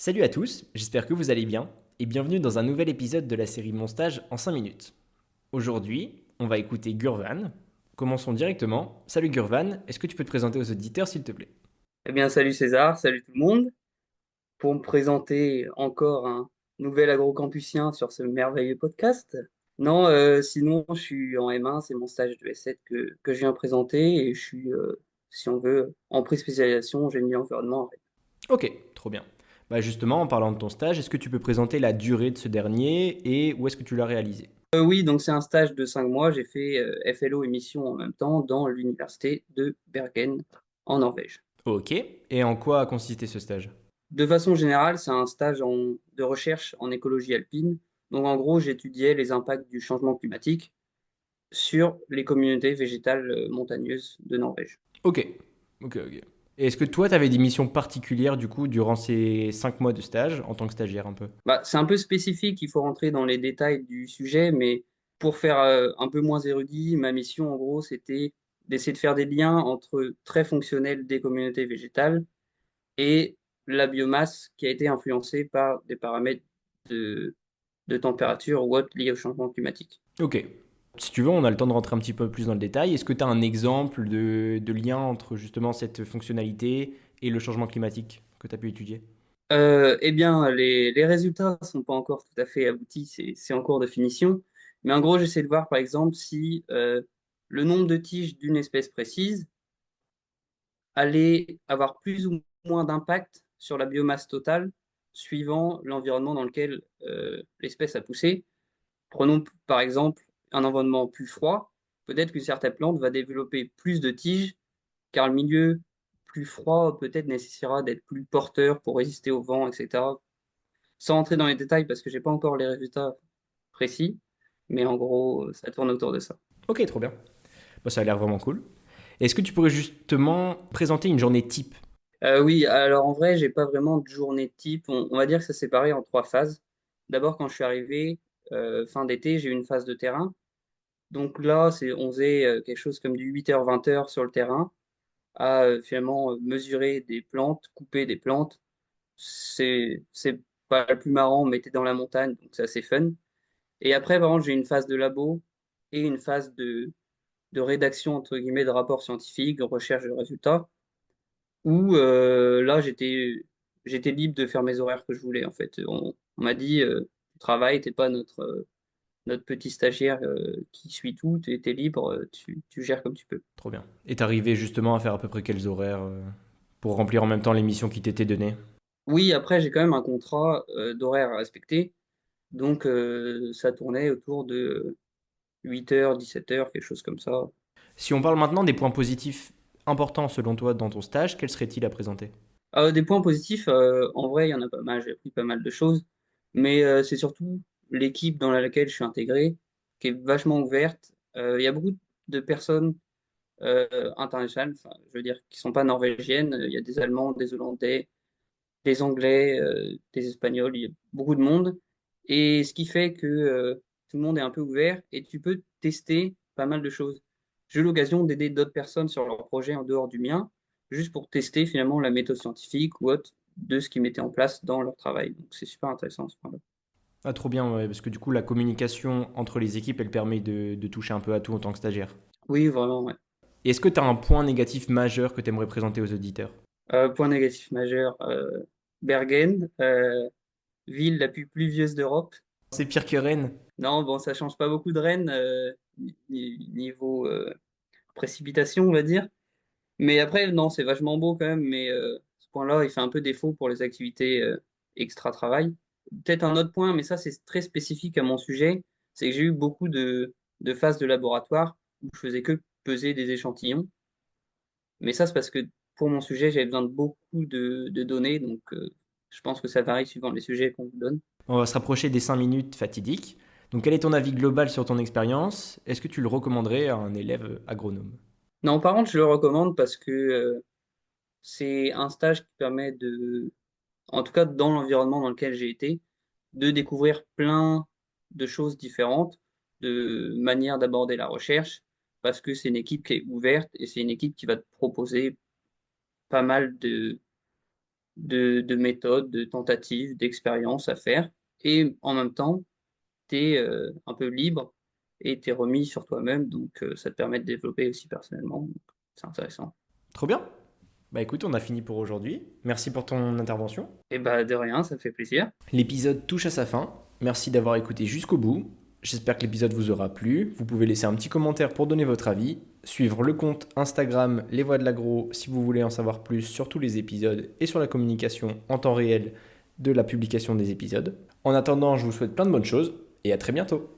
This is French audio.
Salut à tous, j'espère que vous allez bien et bienvenue dans un nouvel épisode de la série Mon stage en 5 minutes. Aujourd'hui, on va écouter Gurvan. Commençons directement. Salut Gurvan, est-ce que tu peux te présenter aux auditeurs s'il te plaît? Eh bien, salut César, salut tout le monde. Pour me présenter encore un nouvel agrocampusien sur ce merveilleux podcast. Non, sinon, je suis en M1, c'est mon stage de S7 que je viens présenter et je suis, si on veut, en pré-spécialisation génie environnement. Ok, trop bien. Bah justement, en parlant de ton stage, est-ce que tu peux présenter la durée de ce dernier et où est-ce que tu l'as réalisé? Oui, donc c'est un stage de 5 mois. J'ai fait FLO et mission en même temps dans l'université de Bergen en Norvège. Ok, et en quoi a consisté ce stage? De façon générale, c'est un stage de recherche en écologie alpine. Donc en gros, j'étudiais les impacts du changement climatique sur les communautés végétales montagneuses de Norvège. Ok, ok. Et est-ce que toi, tu avais des missions particulières du coup durant ces 5 mois de stage en tant que stagiaire un peu? Bah, c'est un peu spécifique, il faut rentrer dans les détails du sujet, mais pour faire un peu moins érudit, ma mission en gros, c'était d'essayer de faire des liens entre traits fonctionnels des communautés végétales et la biomasse qui a été influencée par des paramètres de, de température ou autres liés au changement climatique. Ok. Si tu veux, on a le temps de rentrer un petit peu plus dans le détail. Est-ce que tu as un exemple de lien entre justement cette fonctionnalité et le changement climatique que tu as pu étudier? Eh bien, les résultats ne sont pas encore tout à fait aboutis, c'est en cours de finition. Mais en gros, j'essaie de voir, par exemple, si le nombre de tiges d'une espèce précise allait avoir plus ou moins d'impact sur la biomasse totale suivant l'environnement dans lequel l'espèce a poussé. Prenons par exemple un environnement plus froid. Peut-être qu'une certaine plante va développer plus de tiges, car le milieu plus froid peut-être nécessitera d'être plus porteur pour résister au vent, etc. Sans entrer dans les détails parce que j'ai pas encore les résultats précis, mais en gros, ça tourne autour de ça. Ok, trop bien. Bah, ça a l'air vraiment cool. Est-ce que tu pourrais justement présenter une journée type? Oui, alors en vrai, j'ai pas vraiment de journée type. On va dire que ça s'est séparé en trois phases. D'abord, quand je suis arrivé fin d'été, j'ai eu une phase de terrain. Donc là, on faisait quelque chose comme du 8h 20h sur le terrain, à finalement mesurer des plantes, couper des plantes. C'est pas le plus marrant, mais t'es dans la montagne, donc c'est assez fun. Et après, par contre, j'ai une phase de labo et une phase de rédaction, entre guillemets, de rapports scientifiques, de recherche de résultats, où là, j'étais libre de faire mes horaires que je voulais, en fait. On m'a dit, tu travailles, t'es pas notre petit stagiaire qui suit tout, t'es libre, tu gères comme tu peux. Trop bien. Et t'arrivais justement à faire à peu près quels horaires pour remplir en même temps les missions qui t'étaient données? Oui, après, j'ai quand même un contrat d'horaire à respecter, donc ça tournait autour de 8h 17h quelque chose comme ça. Si on parle maintenant des points positifs importants selon toi dans ton stage, quels seraient-ils à présenter? Des points positifs, en vrai, il y en a pas mal. J'ai appris pas mal de choses. Mais c'est surtout l'équipe dans laquelle je suis intégré, qui est vachement ouverte. Il y a beaucoup de personnes internationales, enfin, je veux dire, qui sont pas norvégiennes. Il y a des Allemands, des Hollandais, des Anglais, des Espagnols. Il y a beaucoup de monde. Et ce qui fait que tout le monde est un peu ouvert et tu peux tester pas mal de choses. J'ai eu l'occasion d'aider d'autres personnes sur leurs projets en dehors du mien, juste pour tester finalement la méthode scientifique ou autre de ce qu'ils mettaient en place dans leur travail. Donc c'est super intéressant à ce point-là. Ah, trop bien, ouais, parce que du coup, la communication entre les équipes, elle permet de toucher un peu à tout en tant que stagiaire. Oui, vraiment, ouais. Et est-ce que tu as un point négatif majeur que tu aimerais présenter aux auditeurs? Point négatif majeur, Bergen, ville la plus pluvieuse d'Europe. C'est pire que Rennes. Non, bon, ça change pas beaucoup de Rennes, niveau précipitation, on va dire. Mais après, non, c'est vachement beau quand même, mais ce point-là, il fait un peu défaut pour les activités extra-travail. Peut-être un autre point, mais ça, c'est très spécifique à mon sujet, c'est que j'ai eu beaucoup de phases de laboratoire où je faisais que peser des échantillons. Mais ça, c'est parce que pour mon sujet, j'avais besoin de beaucoup de données, donc je pense que ça varie suivant les sujets qu'on vous donne. On va se rapprocher des 5 minutes fatidiques. Donc, quel est ton avis global sur ton expérience? Est-ce que tu le recommanderais à un élève agronome? Non, par contre, je le recommande parce que c'est un stage qui permet en tout cas dans l'environnement dans lequel j'ai été, de découvrir plein de choses différentes, de manières d'aborder la recherche, parce que c'est une équipe qui est ouverte et c'est une équipe qui va te proposer pas mal de méthodes, de tentatives, d'expériences à faire. Et en même temps, tu es un peu libre et tu es remis sur toi-même. Donc, ça te permet de développer aussi personnellement. Donc, c'est intéressant. Trop bien. Bah écoute, on a fini pour aujourd'hui. Merci pour ton intervention. Et bah, de rien, ça me fait plaisir. L'épisode touche à sa fin. Merci d'avoir écouté jusqu'au bout. J'espère que l'épisode vous aura plu. Vous pouvez laisser un petit commentaire pour donner votre avis. Suivre le compte Instagram Les Voix de l'Agro si vous voulez en savoir plus sur tous les épisodes et sur la communication en temps réel de la publication des épisodes. En attendant, je vous souhaite plein de bonnes choses et à très bientôt.